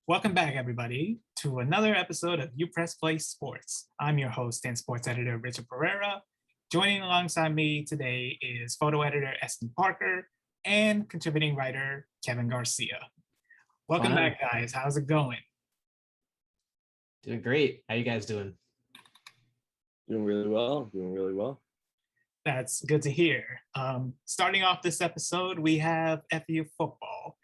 Welcome back, everybody, to another episode of UPressPlay Sports. I'm your host and sports editor, Richard Pereira. Joining alongside me today is photo editor Eston Parker and contributing writer Kevin Garcia. Welcome back, guys. How's it going? Doing great. How you guys doing? Doing really well. That's good to hear. Starting off this episode, we have FU football.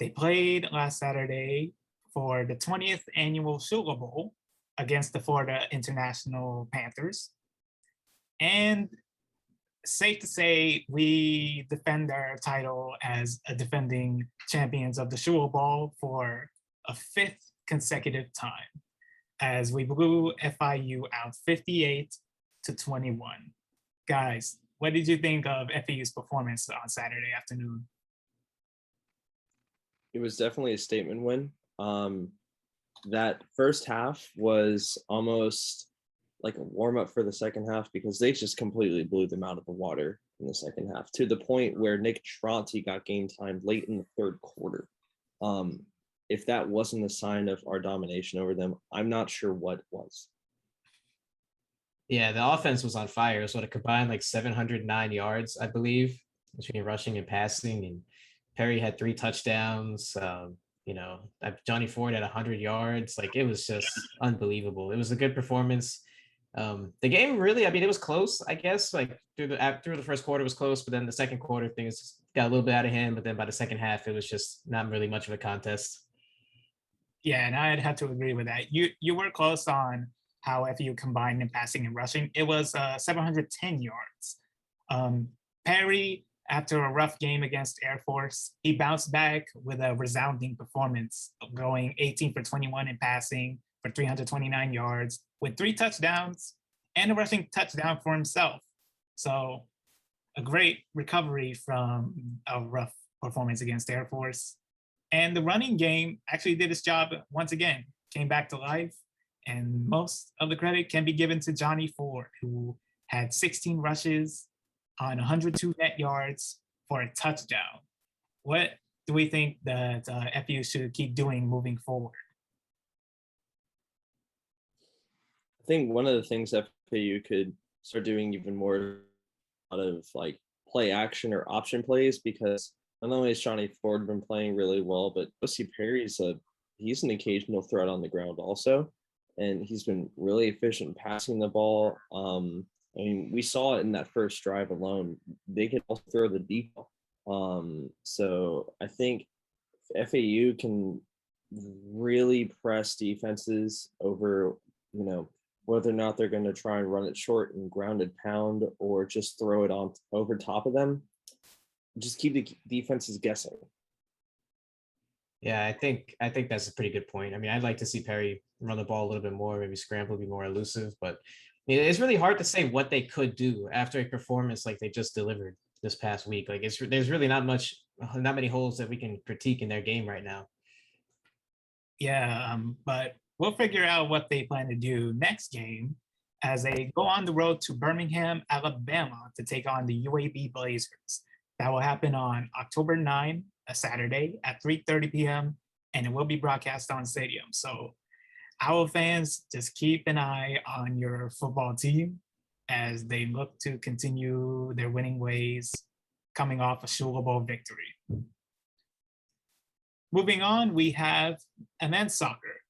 They played last Saturday for the 20th annual Shula Bowl against the Florida International Panthers. And safe to say, we defend our title as a defending champions of the Shula Bowl for a fifth consecutive time, as we blew FIU out 58-21. Guys, what did you think of FIU's performance on Saturday afternoon? It was definitely a statement win. That first half was almost like a warm-up for the second half because they just completely blew them out of the water in the second half, to the point where Nick Tronti got game time late in the third quarter. If that wasn't a sign of our domination over them, I'm not sure what was. Yeah, the offense was on fire. So it combined like 709 yards, I believe, between rushing and passing. And Perry had 3 touchdowns. Johnny Ford had 100 yards. Like, it was just unbelievable. It was a good performance. The game really, it was close, I guess. Like through the first quarter was close, but then the second quarter things got a little bit out of hand. But then by the second half, it was just not really much of a contest. Yeah, and I'd have to agree with that. You were close on how FU combined in passing and rushing. It was 710 yards. Perry, after a rough game against Air Force, he bounced back with a resounding performance, going 18 for 21 in passing for 329 yards with 3 touchdowns and a rushing touchdown for himself. So a great recovery from a rough performance against Air Force. And the running game actually did its job once again, came back to life. And most of the credit can be given to Johnny Ford, who had 16 rushes on 102 net yards for a touchdown. What do we think that FU should keep doing moving forward? I think one of the things FAU could start doing even more out of like play action or option plays, because not only has Johnny Ford been playing really well, but O.C. Perry's he's an occasional threat on the ground also. And he's been really efficient passing the ball. We saw it in that first drive alone. They could also throw the deep ball. So I think FAU can really press defenses over, whether or not they're going to try and run it short and grounded pound or just throw it on over top of them. Just keep the defenses guessing. Yeah, I think that's a pretty good point. I'd like to see Perry run the ball a little bit more, maybe scramble, be more elusive. But it's really hard to say what they could do after a performance like they just delivered this past week. Like, there's really not many holes that we can critique in their game right now. Yeah, but we'll figure out what they plan to do next game as they go on the road to Birmingham, Alabama to take on the UAB Blazers. That will happen on October 9, a Saturday at 3:30 p.m. and it will be broadcast on Stadium. So our fans, just keep an eye on your football team as they look to continue their winning ways coming off a Shula Bowl victory. Moving on, we have men's soccer.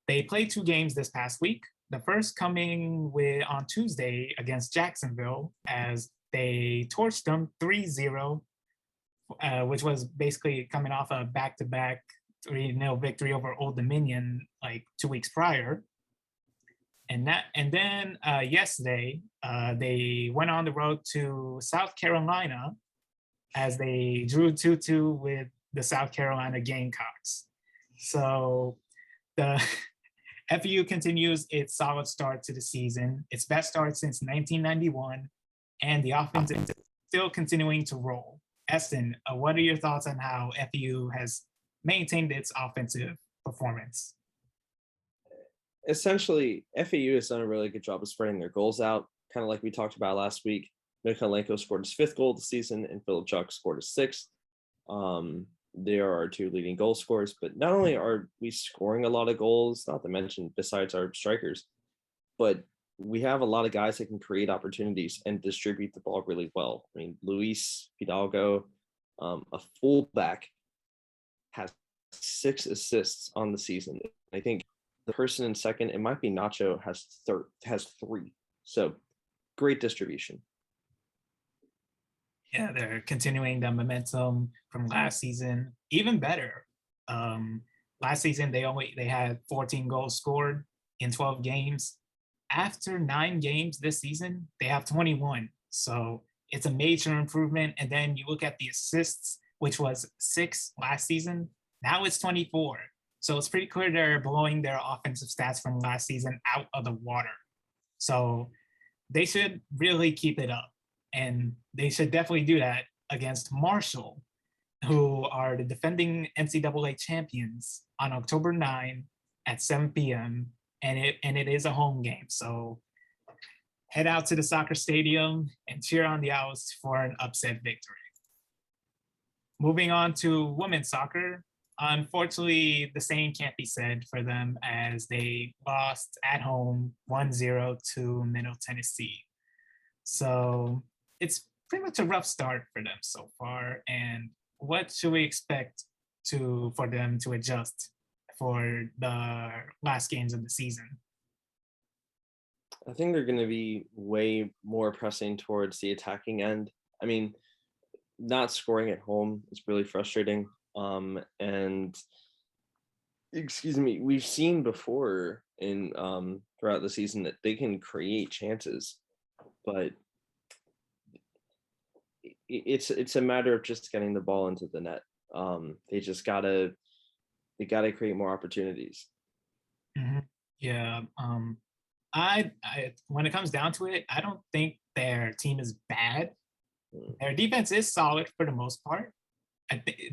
They played 2 games this past week. The first coming on Tuesday against Jacksonville as they torched them 3-0, which was basically coming off a back-to-back 3-0 victory over Old Dominion like 2 weeks prior. And then yesterday, they went on the road to South Carolina as they drew 2-2 with the South Carolina Gamecocks. So the FU continues its solid start to the season, its best start since 1991, and the offense is still continuing to roll. Eston, what are your thoughts on how FU has maintained its offensive performance? Essentially, FAU has done a really good job of spreading their goals out, kind of like we talked about last week. Mikalenko scored his 5th goal of the season, and Philip Chuck scored his 6th. They are our two leading goal scorers, but not only are we scoring a lot of goals, not to mention besides our strikers, but we have a lot of guys that can create opportunities and distribute the ball really well. I mean, Luis Hidalgo, a fullback, has 6 assists on the season. I think the person in second, it might be Nacho, has 3. So great distribution. Yeah, they're continuing the momentum from last season, even better. Last season they had 14 goals scored in 12 games. After 9 games this season, they have 21. So it's a major improvement. And then you look at the assists, which was 6 last season. Now it's 24. So it's pretty clear they're blowing their offensive stats from last season out of the water. So they should really keep it up. And they should definitely do that against Marshall, who are the defending NCAA champions, on October 9 at 7 p.m. And it is a home game. So head out to the soccer stadium and cheer on the Owls for an upset victory. Moving on to women's soccer, unfortunately, the same can't be said for them as they lost at home 1-0 to Middle Tennessee. So it's pretty much a rough start for them so far. And what should we expect for them to adjust for the last games of the season? I think they're going to be way more pressing towards the attacking end. I mean, not scoring at home is really frustrating. And excuse me, we've seen before in throughout the season that they can create chances, but it's a matter of just getting the ball into the net. They gotta create more opportunities. Mm-hmm. Yeah. I when it comes down to it, I don't think their team is bad. Their defense is solid for the most part.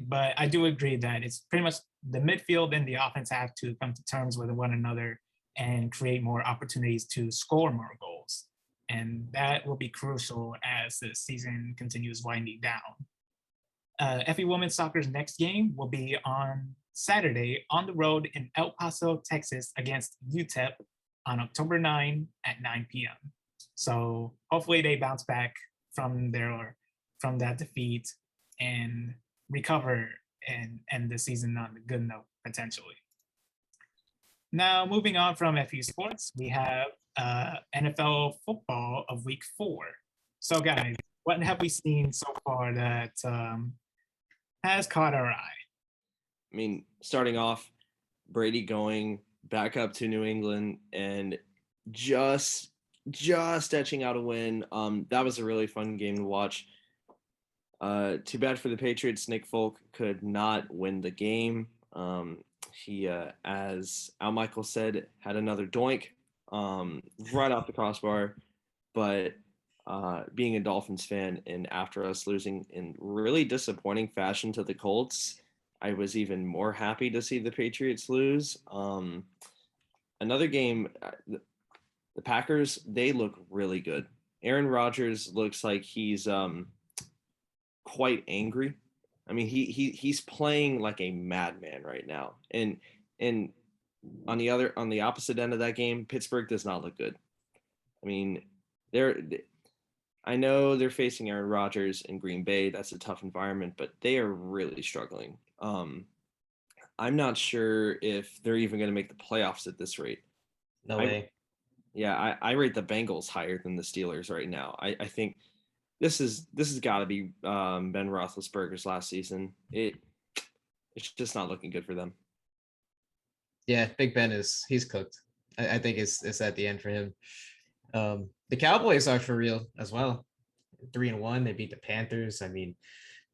But I do agree that it's pretty much the midfield and the offense have to come to terms with one another and create more opportunities to score more goals. And that will be crucial as the season continues winding down. FE Women's Soccer's next game will be on Saturday on the road in El Paso, Texas against UTEP on October 9 at 9 p.m. So hopefully they bounce back from that defeat and recover and end the season on a good note, potentially. Now, moving on from FE Sports, we have NFL football of week 4. So guys, what have we seen so far that has caught our eye? I mean, starting off, Brady going back up to New England and just etching out a win. That was a really fun game to watch. Too bad for the Patriots. Nick Folk could not win the game. He, as Al Michael said, had another doink right off the crossbar. But being a Dolphins fan and after us losing in really disappointing fashion to the Colts, I was even more happy to see the Patriots lose. Another game, the Packers, they look really good. Aaron Rodgers looks like he's quite angry. I mean, he's playing like a madman right now. And on the opposite end of that game, Pittsburgh does not look good. I mean, I know they're facing Aaron Rodgers in Green Bay. That's a tough environment, but they are really struggling. I'm not sure if they're even going to make the playoffs at this rate. No way. Yeah, I rate the Bengals higher than the Steelers right now. I think this has got to be Ben Roethlisberger's last season. It's just not looking good for them. Yeah, Big Ben he's cooked. I think it's at the end for him. The Cowboys are for real as well. 3-1. They beat the Panthers. I mean,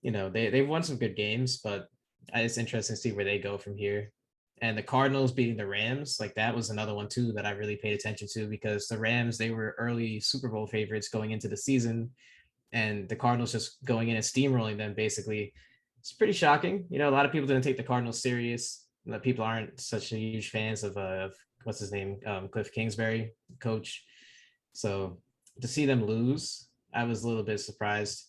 they've won some good games, but it's interesting to see where they go from here. And the Cardinals beating the Rams, like that was another one too that I really paid attention to, because the Rams, they were early Super Bowl favorites going into the season, and the Cardinals just going in and steamrolling them basically. It's pretty shocking. A lot of people didn't take the Cardinals serious. People aren't such huge fans of what's his name, Cliff Kingsbury, coach. So to see them lose, I was a little bit surprised.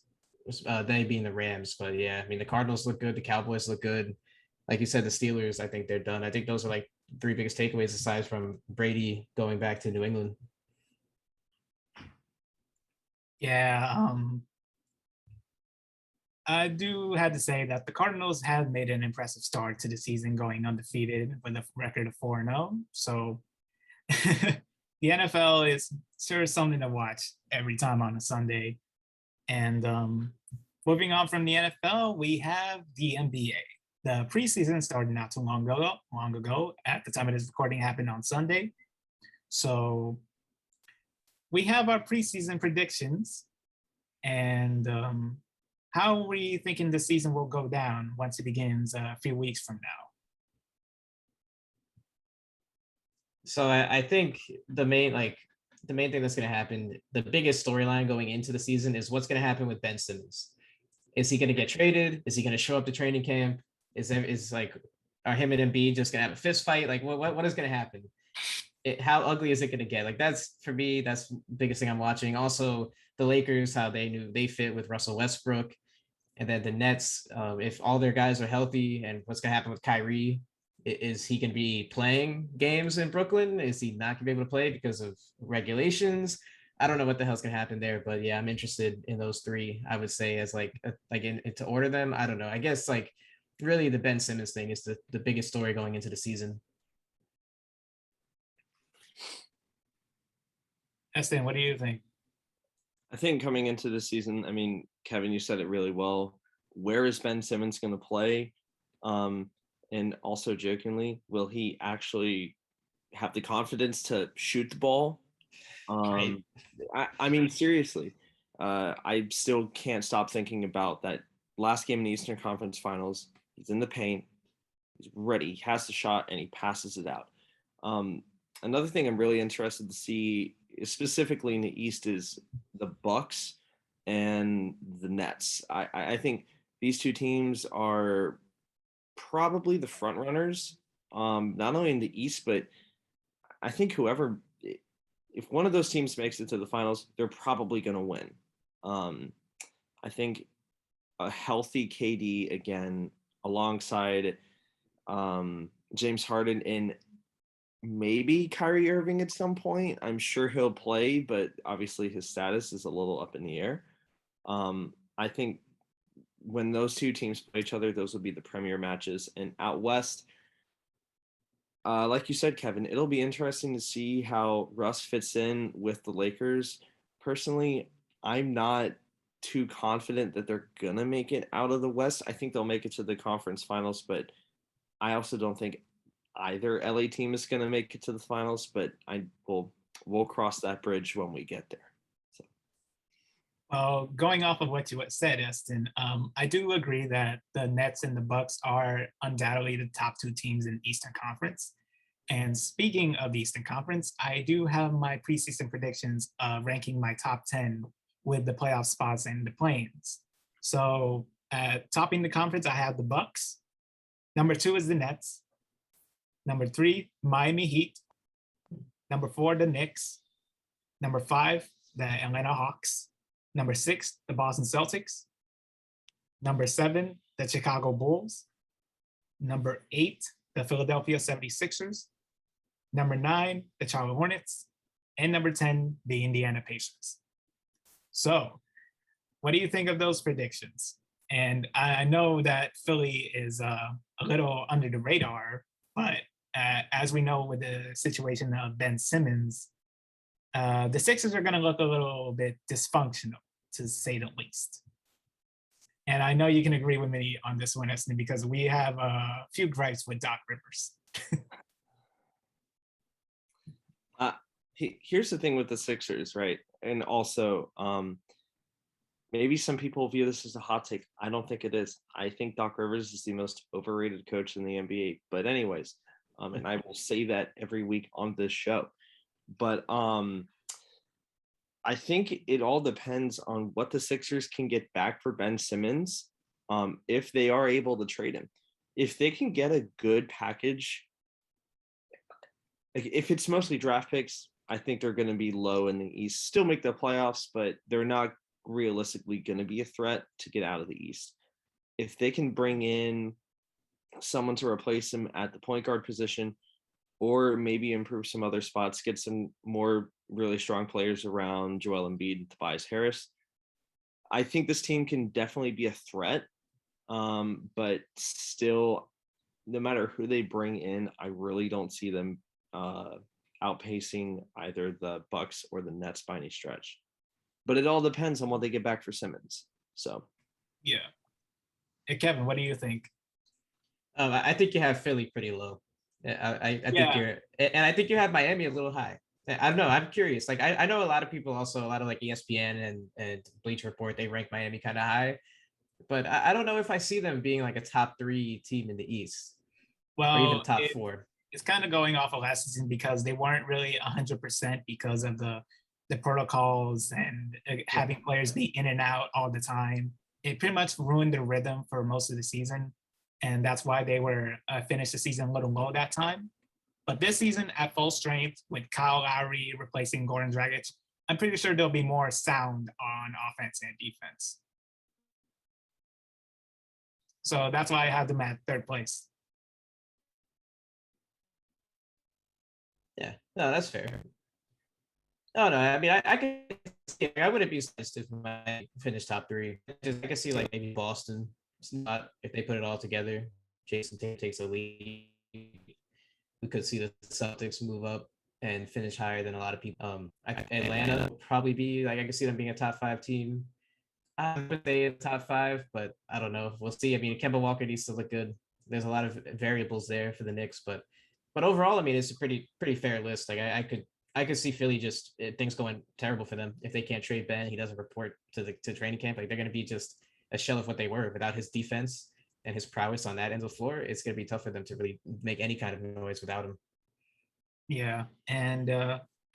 they being the Rams. But yeah, I mean, the Cardinals look good. The Cowboys look good. Like you said, the Steelers, I think they're done. I think those are like three biggest takeaways aside from Brady going back to New England. Yeah, I do have to say that the Cardinals have made an impressive start to the season, going undefeated with a record of 4-0. So the NFL is sure something to watch every time on a Sunday. And moving on from the NFL, we have the NBA. The preseason started not too long ago. At the time of this recording, happened on Sunday. So we have our preseason predictions. And how are we thinking the season will go down once it begins a few weeks from now? So I think the main thing that's going to happen, the biggest storyline going into the season is what's going to happen with Ben Simmons. Is he going to get traded? Is he going to show up to training camp? Are him and Embiid just going to have a fist fight? Like what is going to happen? How ugly is it going to get? Like that's, for me, that's the biggest thing I'm watching. Also the Lakers, how they knew they fit with Russell Westbrook, and then the Nets, if all their guys are healthy, and what's going to happen with Kyrie. Is he going to be playing games in Brooklyn? Is he not going to be able to play because of regulations? I don't know what the hell's going to happen there, but yeah, I'm interested in those three. I would say as to order them. I don't know. I guess like really the Ben Simmons thing is the biggest story going into the season. Eston, what do you think? I think coming into the season, I mean, Kevin, you said it really well. Where is Ben Simmons going to play? And also jokingly, will he actually have the confidence to shoot the ball? I mean, seriously, I still can't stop thinking about that last game in the Eastern Conference Finals. He's in the paint. He's ready. He has the shot, and he passes it out. Another thing I'm really interested to see, specifically in the East, is the Bucks and the Nets. I think these two teams are probably the front runners, not only in the East, but I think if one of those teams makes it to the finals, they're probably going to win. I think a healthy KD again, alongside James Harden and maybe Kyrie Irving at some point. I'm sure he'll play, but obviously his status is a little up in the air. I think when those two teams play each other, those will be the premier matches. And out west, like you said, Kevin, it'll be interesting to see how Russ fits in with the Lakers. Personally, I'm not too confident that they're going to make it out of the West. I think they'll make it to the conference finals, but I also don't think either LA team is going to make it to the finals, but we'll cross that bridge when we get there. Well, going off of what you said, Eston, I do agree that the Nets and the Bucks are undoubtedly the top two teams in the Eastern Conference. And speaking of the Eastern Conference, I do have my preseason predictions ranking my top 10 with the playoff spots and the play-ins. So topping the conference, I have the Bucks. Number 2 is the Nets. Number 3, Miami Heat. Number 4, the Knicks. Number 5, the Atlanta Hawks. Number 6, the Boston Celtics. Number 7, the Chicago Bulls. Number 8, the Philadelphia 76ers. Number 9, the Charlotte Hornets. And number 10, the Indiana Pacers. So what do you think of those predictions? And I know that Philly is a little under the radar, but as we know with the situation of Ben Simmons, the Sixers are going to look a little bit dysfunctional, to say the least. And I know you can agree with me on this one, Eston, because we have a few gripes with Doc Rivers. Here's the thing with the Sixers, right? And also, maybe some people view this as a hot take. I don't think it is. I think Doc Rivers is the most overrated coach in the NBA. But anyways, and I will say that every week on this show. But I think it all depends on what the Sixers can get back for Ben Simmons, if they are able to trade him. If they can get a good package, like if it's mostly draft picks, I think they're going to be low in the East. Still make the playoffs, but they're not realistically going to be a threat to get out of the East. If they can bring in someone to replace him at the point guard position, or maybe improve some other spots, get some more really strong players around Joel Embiid and Tobias Harris, I think this team can definitely be a threat. But still, no matter who they bring in, I really don't see them outpacing either the Bucks or the Nets by any stretch. But it all depends on what they get back for Simmons. So, yeah. Hey, Kevin, what do you think? I think you have Philly pretty low. I think and I think you have Miami a little high. I don't know. I'm curious. Like I know a lot of people also, a lot of like ESPN and Bleacher Report, they rank Miami kind of high, but I don't know if I see them being like a top 3 team in the East, or even top 4. It's kind of going off of last season because they weren't really 100% because of the protocols and having players be in and out all the time. It pretty much ruined the rhythm for most of the season. And that's why they were finished the season a little low that time. But this season, at full strength, with Kyle Lowry replacing Goran Dragic, I'm pretty sure they'll be more sound on offense and defense. So that's why I have them at 3rd place. Yeah, no, that's fair. Oh no, I mean, I wouldn't be surprised if I finish top 3. I can see like maybe Boston. It's not if they put it all together. Jason Tatum takes a lead. We could see the Celtics move up and finish higher than a lot of people. Atlanta will probably be like, I can see them being a top 5 team. I would say in top 5, but I don't know. We'll see. I mean, Kemba Walker needs to look good. There's a lot of variables there for the Knicks, but overall, I mean, it's a pretty fair list. Like I could see Philly just things going terrible for them if they can't trade Ben. He doesn't report to training camp. Like they're going to be just a shell of what they were without his defense and his prowess on that end of the floor. It's going to be tough for them to really make any kind of noise without him. Yeah, and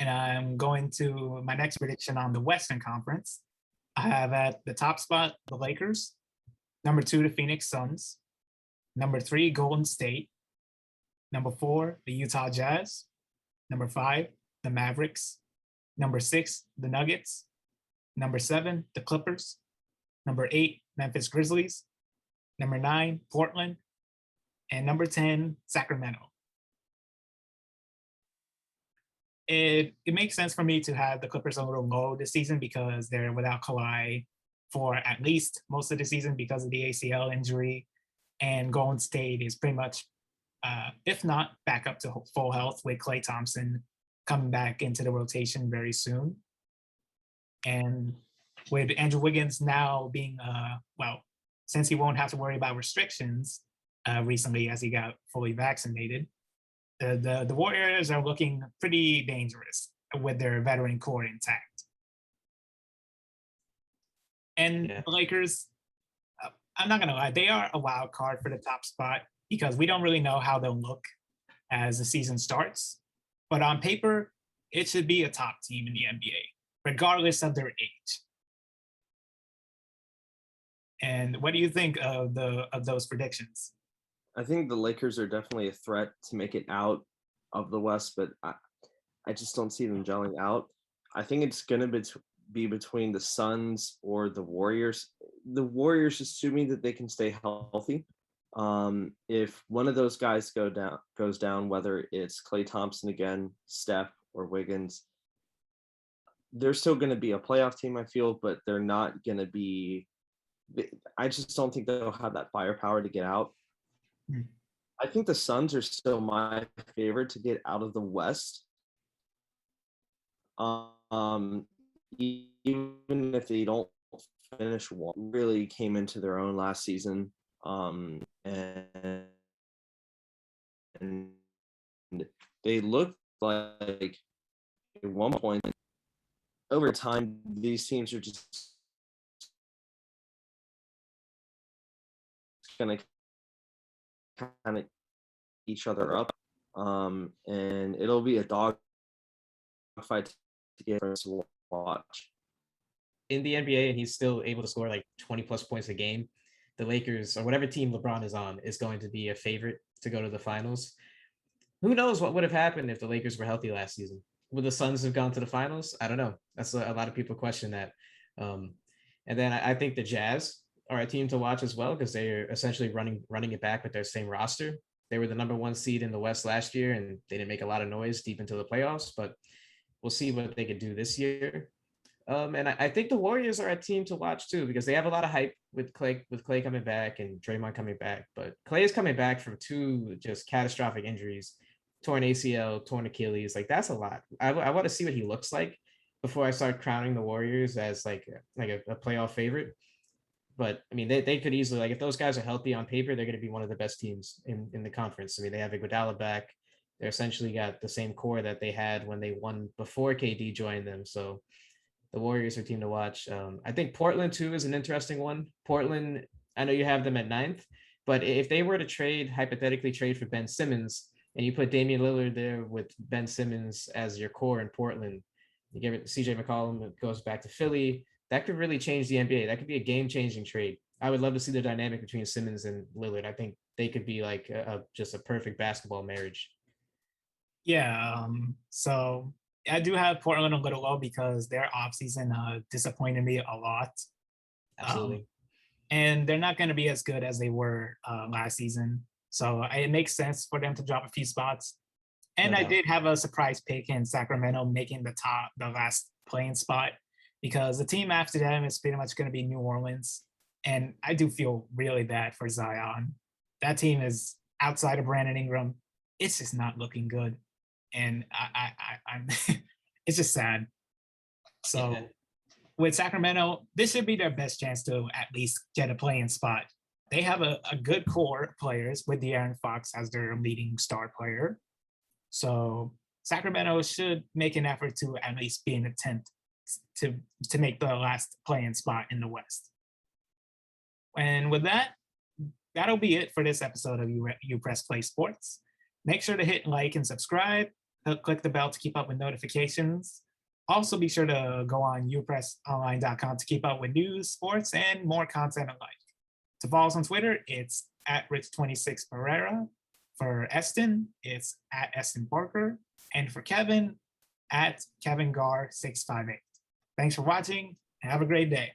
I'm going to my next prediction on the Western Conference. I have at the top spot the Lakers, number 2 the Phoenix Suns, number 3 Golden State, number 4 the Utah Jazz, number 5 the Mavericks, number 6 the Nuggets, number 7 the Clippers, number 8 Memphis Grizzlies, number 9 Portland, and number 10 Sacramento. It makes sense for me to have the Clippers a little low this season because they're without Kawhi for at least most of the season because of the ACL injury, and Golden State is pretty much, if not back up to full health, with Klay Thompson coming back into the rotation very soon. And with Andrew Wiggins now being, since he won't have to worry about restrictions recently as he got fully vaccinated, the Warriors are looking pretty dangerous with their veteran core intact. And the Lakers, I'm not going to lie, they are a wild card for the top spot because we don't really know how they'll look as the season starts. But on paper, it should be a top team in the NBA, regardless of their age. And what do you think of those predictions? I think the Lakers are definitely a threat to make it out of the West, but I just don't see them gelling out. I think it's going to be between the Suns or the Warriors. The Warriors, assuming that they can stay healthy. If one of those guys goes down, whether it's Klay Thompson again, Steph, or Wiggins, they're still going to be a playoff team, I feel, but they're not going to be. I just don't think they'll have that firepower to get out. I think the Suns are still my favorite to get out of the West. Even if they don't finish one, really came into their own last season. And they looked like at one point over time, these teams are just going to kind of each other up, and it'll be a dog fight to get us to watch. In the NBA, and he's still able to score like 20 plus points a game, the Lakers or whatever team LeBron is on is going to be a favorite to go to the finals. Who knows what would have happened if the Lakers were healthy last season? Would the Suns have gone to the finals? I don't know. That's a lot of people question that. And then I think the Jazz are a team to watch as well because they're essentially running it back with their same roster. They were the #1 seed in the West last year, and they didn't make a lot of noise deep into the playoffs, but we'll see what they could do this year. And I think the Warriors are a team to watch too because they have a lot of hype with Clay coming back and Draymond coming back. But Clay is coming back from 2 just catastrophic injuries, torn ACL, torn Achilles. Like that's a lot. I want to see what he looks like before I start crowning the Warriors as like a playoff favorite. But I mean, they could easily, like if those guys are healthy on paper, they're going to be one of the best teams in the conference. I mean, they have Iguodala back. They're essentially got the same core that they had when they won before KD joined them. So the Warriors are a team to watch. I think Portland too is an interesting one. Portland, I know you have them at 9th, but if they were to hypothetically trade for Ben Simmons, and you put Damian Lillard there with Ben Simmons as your core in Portland, you give it CJ McCollum, it goes back to Philly. That could really change the NBA. That could be a game-changing trade. I would love to see the dynamic between Simmons and Lillard. I think they could be like just a perfect basketball marriage. Yeah. So I do have Portland a little low because their offseason disappointed me a lot. Absolutely. And they're not going to be as good as they were last season. So it makes sense for them to drop a few spots. And I did have a surprise pick in Sacramento making the last playing spot, because the team after them is pretty much going to be New Orleans. And I do feel really bad for Zion. That team is outside of Brandon Ingram. It's just not looking good. And I'm it's just sad. So with Sacramento, this should be their best chance to at least get a playing spot. They have a good core of players with De'Aaron Fox as their leading star player. So Sacramento should make an effort to at least be an attempt to make the last playing spot in the West. And with that, that'll be it for this episode of UPressPlay Sports. Make sure to hit like and subscribe. Click the bell to keep up with notifications. Also, be sure to go on upressonline.com to keep up with news, sports, and more content alike. To follow us on Twitter, it's @Rich26 Pereira. For Eston, it's @Eston Parker. And for Kevin, @KevinGar658. Thanks for watching and have a great day.